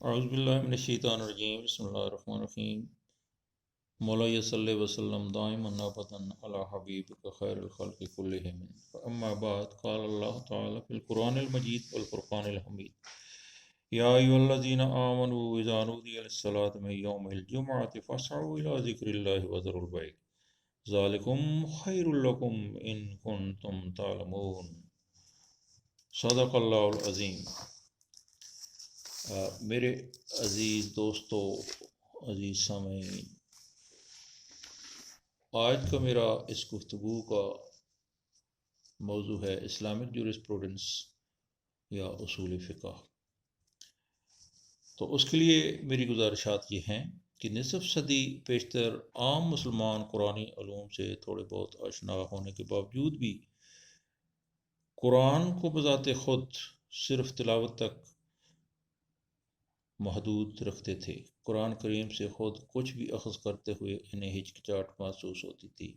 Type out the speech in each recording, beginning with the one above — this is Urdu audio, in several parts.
اعوذ باللہ من الشیطان الرجیم بسم اللہ الرحمن الرحیم مولا صلی وسلم دائما ابدا علی حبیبک خیر الخلق کلہم اما بعد قال اللہ تعالی فی القرآن المجید والفرقان الحمید یا ایھا الذین آمنوا اذا نودی للصلاۃ من یوم الجمعۃ فاسعوا الی ذکر اللہ وذروا البیع ذالکم خیر لکم ان کنتم تعلمون صدق اللہ العظیم۔ میرے عزیز دوستو، عزیز سامعین، آج کا میرا اس گفتگو کا موضوع ہے اسلامک جورسپروڈنس یا اصول فقہ۔ تو اس کے لیے میری گزارشات یہ ہیں کہ نصف صدی پیشتر عام مسلمان قرآنی علوم سے تھوڑے بہت آشنا ہونے کے باوجود بھی قرآن کو بذات خود صرف تلاوت تک محدود رکھتے تھے۔ قرآن کریم سے خود کچھ بھی اخذ کرتے ہوئے انہیں ہچکچاہٹ محسوس ہوتی تھی۔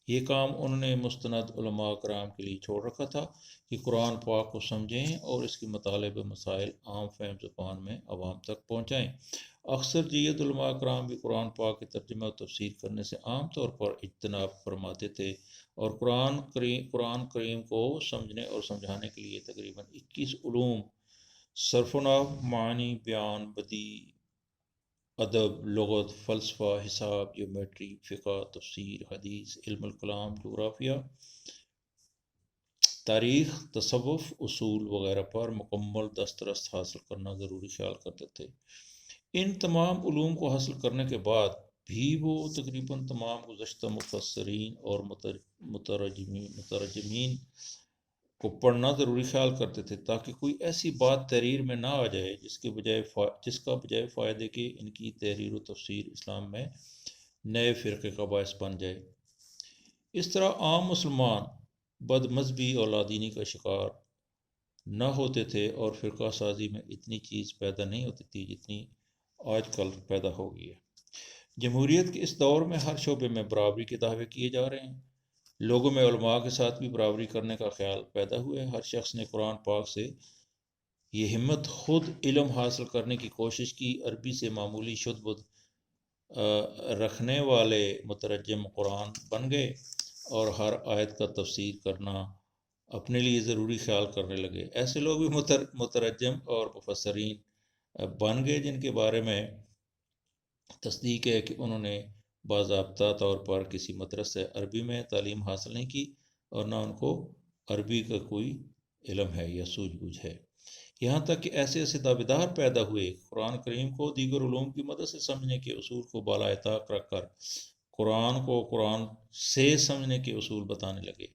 یہ کام انہوں نے مستند علماء کرام کے لیے چھوڑ رکھا تھا کہ قرآن پاک کو سمجھیں اور اس کے مطالب مسائل عام فہم زبان میں عوام تک پہنچائیں۔ اکثر جید علماء کرام بھی قرآن پاک کے ترجمہ و تفسیر کرنے سے عام طور پر اجتناب فرماتے تھے اور قرآن کریم کو سمجھنے اور سمجھانے کے لیے تقریباً 21 علوم صرف و نحو، معنی، بیان، بدیع، ادب، لغت، فلسفہ، حساب، جیومیٹری، فقہ، تفسیر، حدیث، علم الکلام، جغرافیہ، تاریخ، تصوف، اصول وغیرہ پر مکمل دسترس حاصل کرنا ضروری خیال کرتے تھے۔ ان تمام علوم کو حاصل کرنے کے بعد بھی وہ تقریباً تمام گزشتہ مفسرین اور مترجمین کو پڑھنا ضروری خیال کرتے تھے تاکہ کوئی ایسی بات تحریر میں نہ آ جائے جس کا بجائے فائدے کے ان کی تحریر و تفسیر اسلام میں نئے فرقے کا باعث بن جائے۔ اس طرح عام مسلمان بد مذہبی اور لادینی کا شکار نہ ہوتے تھے اور فرقہ سازی میں اتنی چیز پیدا نہیں ہوتی تھی جتنی آج کل پیدا ہو گئی ہے۔ جمہوریت کے اس دور میں ہر شعبے میں برابری کے دعوے کیے جا رہے ہیں۔ لوگوں میں علماء کے ساتھ بھی برابری کرنے کا خیال پیدا ہوا ہے۔ ہر شخص نے قرآن پاک سے یہ ہمت خود علم حاصل کرنے کی کوشش کی۔ عربی سے معمولی شد بدھ رکھنے والے مترجم قرآن بن گئے اور ہر آیت کا تفسیر کرنا اپنے لیے ضروری خیال کرنے لگے۔ ایسے لوگ بھی مترجم اور مفسرین بن گئے جن کے بارے میں تصدیق ہے کہ انہوں نے باضابطہ طور پر کسی مدرسہ عربی میں تعلیم حاصل نہیں کی اور نہ ان کو عربی کا کوئی علم ہے یا سوجھ بوجھ ہے۔ یہاں تک کہ ایسے ایسے دعویدار پیدا ہوئے قرآن کریم کو دیگر علوم کی مدد سے سمجھنے کے اصول کو بالائے طاق رکھ کر قرآن کو قرآن سے سمجھنے کے اصول بتانے لگے۔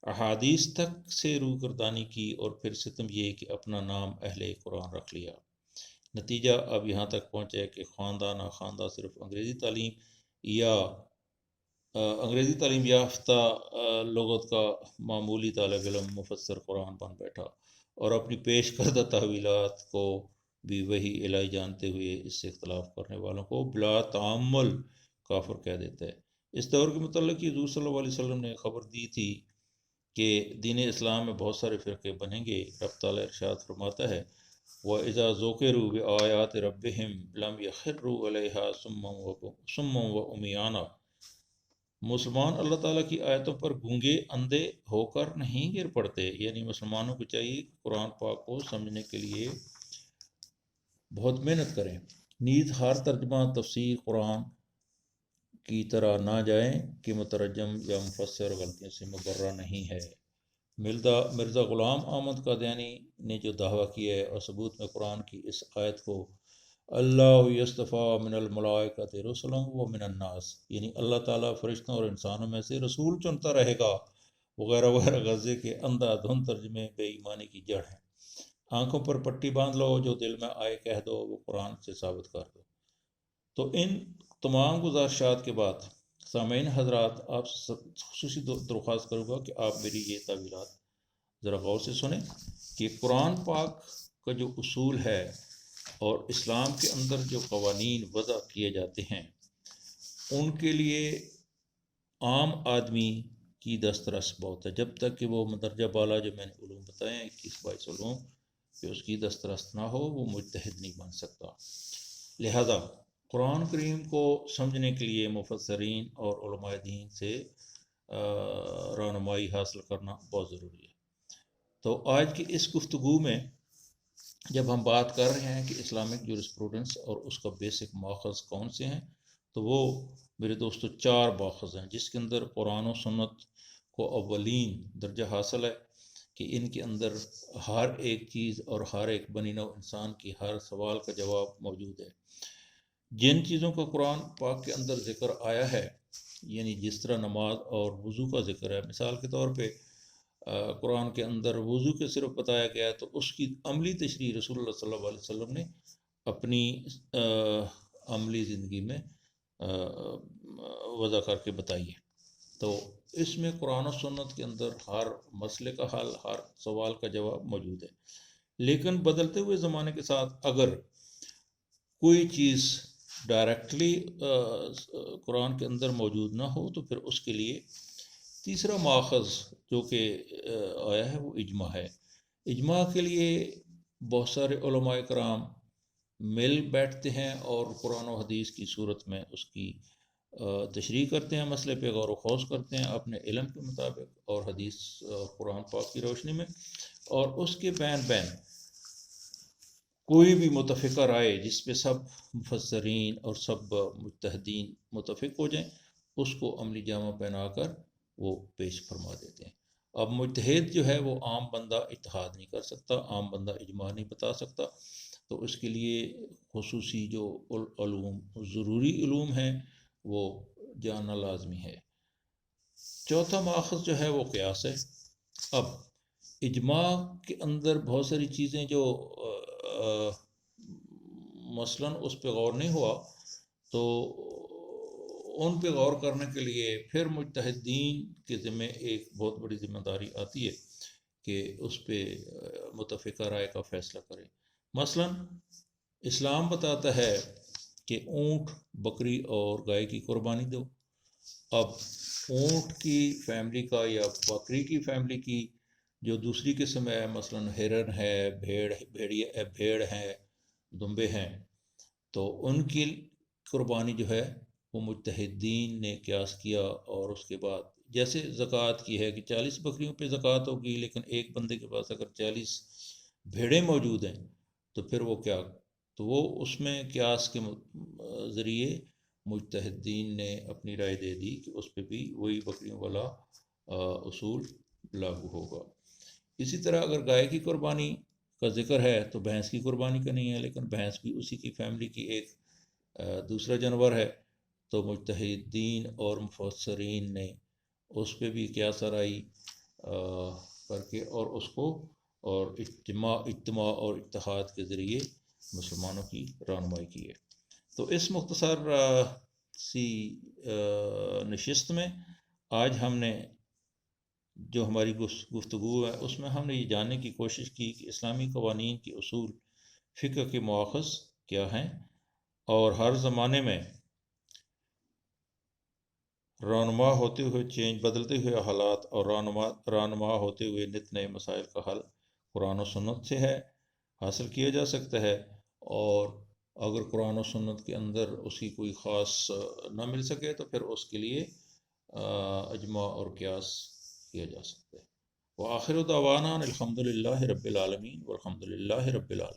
احادیث تک سے روگردانی کی اور پھر ستم یہ کہ اپنا نام اہل قرآن رکھ لیا۔ نتیجہ اب یہاں تک پہنچے کہ خواندہ ناخواندہ صرف انگریزی تعلیم یافتہ لغت کا معمولی طالب علم مفسر قرآن بن بیٹھا اور اپنی پیش کردہ تحویلات کو بھی وہی الہی جانتے ہوئے اس سے اختلاف کرنے والوں کو بلا تعمل کافر کہہ دیتا ہے۔ اس دور کے متعلق حضور صلی اللہ علیہ وسلم نے خبر دی تھی کہ دین اسلام میں بہت سارے فرقے بنیں گے۔ رب تعالیٰ ارشاد فرماتا ہے وَإِذَا ذُكِرُوا بِآيَاتِ رَبِّهِمْ لَمْ يَخِرُّوا عَلَيْهَا صُمًّا وَعُمْيَانًا۔ مسلمان اللہ تعالیٰ کی آیتوں پر گونگے اندھے ہو کر نہیں گر پڑتے، یعنی مسلمانوں کو چاہیے کہ قرآن پاک کو سمجھنے کے لیے بہت محنت کریں۔ نیز ہر ترجمہ تفسیر قرآن کی طرح نہ جائیں کہ مترجم یا مفسر غلطیوں سے مبرہ نہیں ہے۔ مرزا غلام احمد قادیانی نے جو دعویٰ کیا ہے اور ثبوت میں قرآن کی اس آیت کو اللہ یصطفیٰ من الملائکۃ رسلا ومن الناس، یعنی اللہ تعالیٰ فرشتوں اور انسانوں میں سے رسول چنتا رہے گا وغیرہ وغیرہ غزے کے اندھا دھند ترجمے بے ایمانی کی جڑ ہیں۔ آنکھوں پر پٹی باندھ لو، جو دل میں آئے کہہ دو، وہ قرآن سے ثابت کر دو۔ تو ان تمام گزارشات کے بعد سامعین حضرات، آپ سے خصوصی درخواست کروں گا کہ آپ میری یہ تعویلات ذرا غور سے سنیں کہ قرآن پاک کا جو اصول ہے اور اسلام کے اندر جو قوانین وضع کیے جاتے ہیں ان کے لیے عام آدمی کی دسترس بہت ہے، جب تک کہ وہ مدرجہ بالا جو میں نے علوم بتائے ہیں 21-22 علوم کہ اس کی دسترست نہ ہو وہ مجتہد نہیں بن سکتا۔ لہذا قرآن کریم کو سمجھنے کے لیے مفسرین اور علماء دین سے رہنمائی حاصل کرنا بہت ضروری ہے۔ تو آج کی اس گفتگو میں جب ہم بات کر رہے ہیں کہ اسلامک جورسپروڈنس اور اس کا بیسک ماخذ کون سے ہیں، تو وہ میرے دوستو 4 ماخذ ہیں، جس کے اندر قرآن و سنت کو اولین درجہ حاصل ہے کہ ان کے اندر ہر ایک چیز اور ہر ایک بنی نوع انسان کی ہر سوال کا جواب موجود ہے۔ جن چیزوں کا قرآن پاک کے اندر ذکر آیا ہے، یعنی جس طرح نماز اور وضو کا ذکر ہے، مثال کے طور پہ قرآن کے اندر وضو کے صرف بتایا گیا ہے، تو اس کی عملی تشریح رسول اللہ صلی اللہ علیہ وسلم نے اپنی عملی زندگی میں وضع کر کے بتائی ہے۔ تو اس میں قرآن و سنت کے اندر ہر مسئلے کا حل، ہر سوال کا جواب موجود ہے۔ لیکن بدلتے ہوئے زمانے کے ساتھ اگر کوئی چیز ڈائریکٹلی قرآن کے اندر موجود نہ ہو تو پھر اس کے لیے تیسرا ماخذ جو کہ آیا ہے وہ اجماع ہے۔ اجماع کے لیے بہت سارے علماء کرام مل بیٹھتے ہیں اور قرآن و حدیث کی صورت میں اس کی تشریح کرتے ہیں، مسئلے پہ غور و خوض کرتے ہیں اپنے علم کے مطابق اور حدیث قرآن پاک کی روشنی میں، اور اس کے بین کوئی بھی متفقہ رائے جس پہ سب مفسرین اور سب مجتہدین متفق ہو جائیں، اس کو عملی جامہ پہنا کر وہ پیش فرما دیتے ہیں۔ اب مجتہد جو ہے وہ عام بندہ اتحاد نہیں کر سکتا، عام بندہ اجماع نہیں بتا سکتا، تو اس کے لیے خصوصی جو علوم، ضروری علوم ہیں، وہ جاننا لازمی ہے۔ چوتھا ماخذ جو ہے وہ قیاس ہے۔ اب اجماع کے اندر بہت ساری چیزیں جو مثلاً اس پہ غور نہیں ہوا، تو ان پہ غور کرنے کے لیے پھر مجتہدین کے ذمہ ایک بہت بڑی ذمہ داری آتی ہے کہ اس پہ متفقہ رائے کا فیصلہ کرے۔ مثلاً اسلام بتاتا ہے کہ اونٹ، بکری اور گائے کی قربانی دو۔ اب اونٹ کی فیملی کا یا بکری کی فیملی کی جو دوسری قسم ہے، مثلاً ہرن ہے، بھیڑ ہے، دمبے ہیں، تو ان کی قربانی جو ہے وہ مجتہدین نے قیاس کیا، اور اس کے بعد جیسے زکوٰۃ کی ہے کہ 40 بکریوں پہ زکوٰۃ ہوگی، لیکن ایک بندے کے پاس اگر 40 بھیڑیں موجود ہیں تو پھر وہ کیا، تو وہ اس میں قیاس کے ذریعے مجتہدین نے اپنی رائے دے دی کہ اس پہ بھی وہی بکریوں والا اصول لاگو ہوگا۔ اسی طرح اگر گائے کی قربانی کا ذکر ہے تو بھینس کی قربانی کا نہیں ہے، لیکن بھینس بھی اسی کی فیملی کی ایک دوسرا جانور ہے، تو مجتہدین اور مفسرین نے اس پہ بھی قیاس آرائی کر کے اور اس کو اور اجتماع اور اتحاد کے ذریعے مسلمانوں کی رہنمائی کی ہے۔ تو اس مختصر سی نشست میں آج ہم نے جو ہماری گفتگو ہے اس میں ہم نے یہ جاننے کی کوشش کی کہ اسلامی قوانین کی اصول، فقہ کے مواخذ کیا ہیں، اور ہر زمانے میں رہنما ہوتے ہوئے بدلتے ہوئے حالات اور رہنما ہوتے ہوئے نت نئے مسائل کا حل قرآن و سنت سے ہے، حاصل کیا جا سکتا ہے، اور اگر قرآن و سنت کے اندر اس کی کوئی خاص نہ مل سکے تو پھر اس کے لیے اجماع اور قیاس کیا جا سکتا ہے۔ وآخر دعوانا الحمد للہ رب العالمین والحمد للہ رب العالمین۔